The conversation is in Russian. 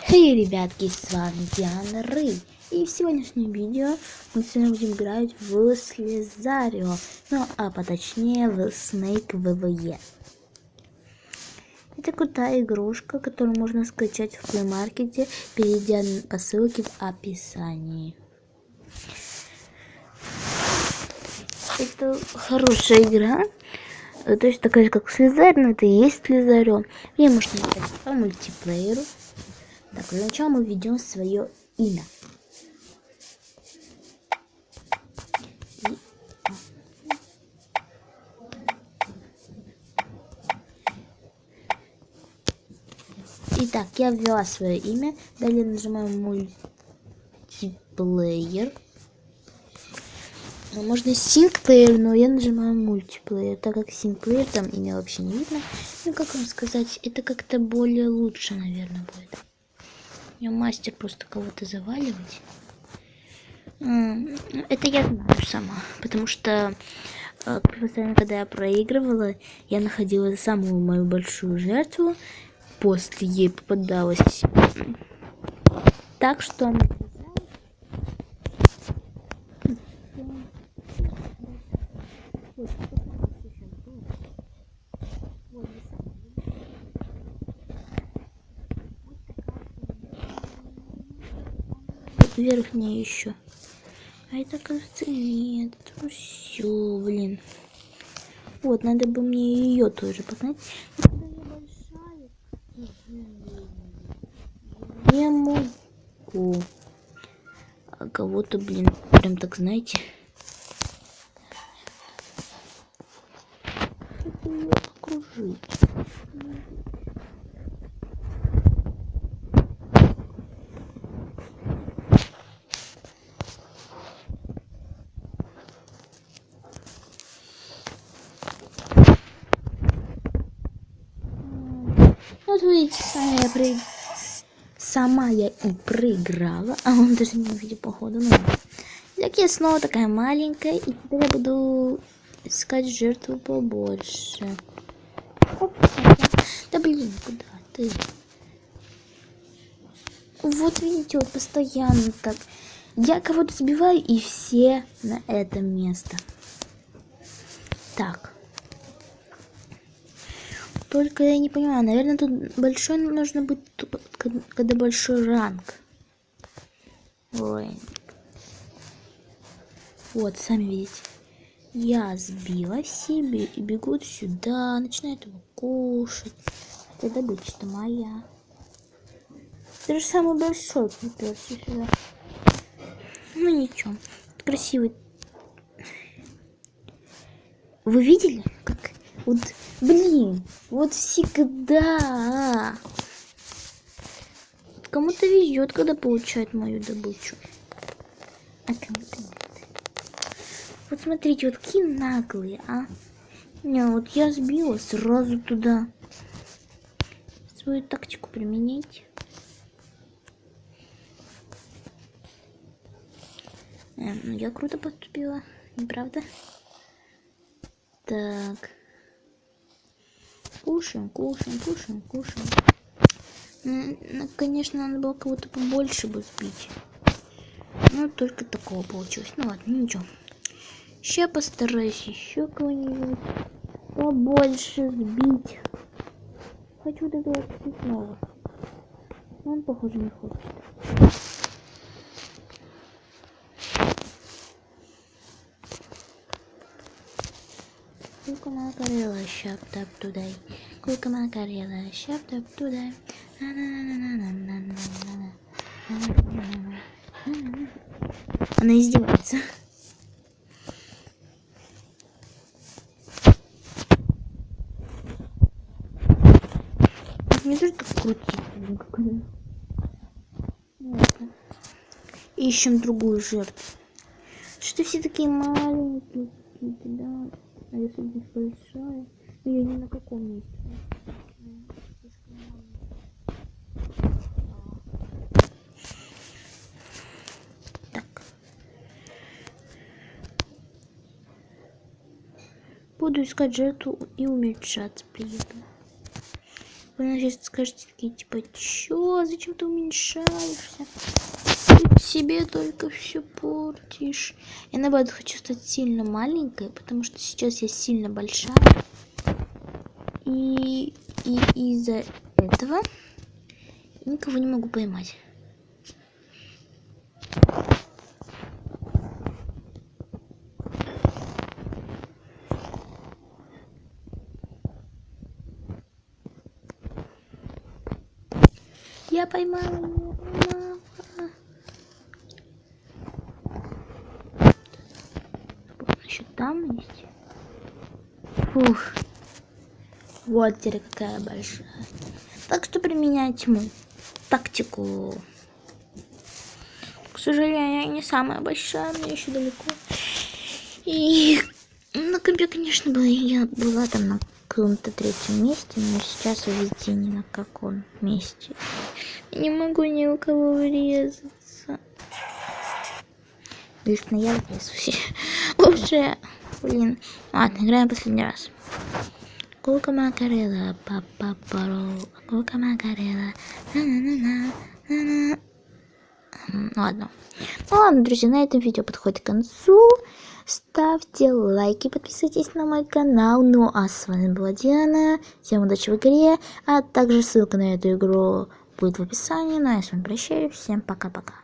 Хей, ребятки, с вами Диана Рэй. И в сегодняшнем видео мы с вами будем играть в Слизарио. Ну, а поточнее в Snake VVE. Это крутая игрушка, которую можно скачать в Play Market, перейдя по ссылке в описании. Это хорошая игра. Точно такая же, как Слизарио, но это и есть Слизарио. Ее можно играть по мультиплееру. Так, для начала мы введем свое имя. Итак, я ввела свое имя. Далее нажимаем мультиплеер. Можно синглплеер, но я нажимаю мультиплеер, так как синглплеер там имя вообще не видно. Ну, как вам сказать, это как-то более лучше, наверное, будет. Я мастер просто кого-то заваливать. Это я знаю сама, потому что постоянно, когда я проигрывала, я находила самую мою большую жертву, после ей попадалась. Так что она... Верхняя еще. А это, кажется, нет. Ну все, блин. Вот, надо бы мне ее тоже погнать. Но когда я большая, не могу. А кого-то, блин, прям так, знаете. Как ее окружить? Вот видите, сама я и проиграла, а он даже не увидел, походу. Ну, так я снова такая маленькая, и теперь я буду искать жертву побольше. Да блин, куда ты? Вот видите, вот постоянно так. Я кого-то сбиваю, и все на это место. Так. Только я не понимаю, наверное, тут большой нужно быть, когда большой ранг. Ой. Вот, сами видите. Я сбила себе и бегут сюда, начинают его кушать. Хотя добыча-то моя. Это же самый большой приперся сюда. Ну ничего. Красивый. Вы видели, как... Вот, блин, вот всегда. Кому-то везет, когда получает мою добычу. А кому-то нет. Вот смотрите, вот какие наглые, а. Не, вот я сбила сразу туда. Свою тактику применить. Ну я круто поступила, не правда? Так. Кушаем, кушаем, кушаем, кушаем. Конечно, надо было кого-то побольше бы сбить. Ну, только такого получилось. Ну ладно, ничего. Сейчас постараюсь еще кого-нибудь побольше сбить. Хочу вот этого цветного. Но он, похоже, не хочет. Кука макарела, шап-тап туда. Кука макарела, шап-тап туда. Она издевается. Мне тоже так крутить. Ищем другую жертву. Что все такие маленькие какие-то, да? А если здесь большая? Ну, я не на каком месте. Так. Буду искать жертву и уменьшаться при этом. Вы сейчас скажете такие, типа, чё, зачем ты уменьшаешься? Ты себе только все портишь. Я наоборот хочу стать сильно маленькой, потому что сейчас я сильно большая. И из-за этого никого не могу поймать. Я поймала. Еще там есть. Фух. Вот теперь какая большая. Так что применяйте мою тактику. К сожалению, я не самая большая, мне еще далеко. И на компе, конечно, я была там на каком-то 3-м месте, но сейчас везде ни на каком месте. Я не могу ни у кого врезаться. Лично я врезаюсь. Уже, блин. Ладно, играем последний раз. Кука Макарела, папа паро, кука Макарела, на-на-на-на-на-на. Ладно. Ну ладно, друзья, на этом видео подходит к концу. Ставьте лайки, подписывайтесь на мой канал. Ну а с вами была Диана. Всем удачи в игре. А также ссылка на эту игру будет в описании. Ну а я с вами прощаюсь. Всем пока-пока.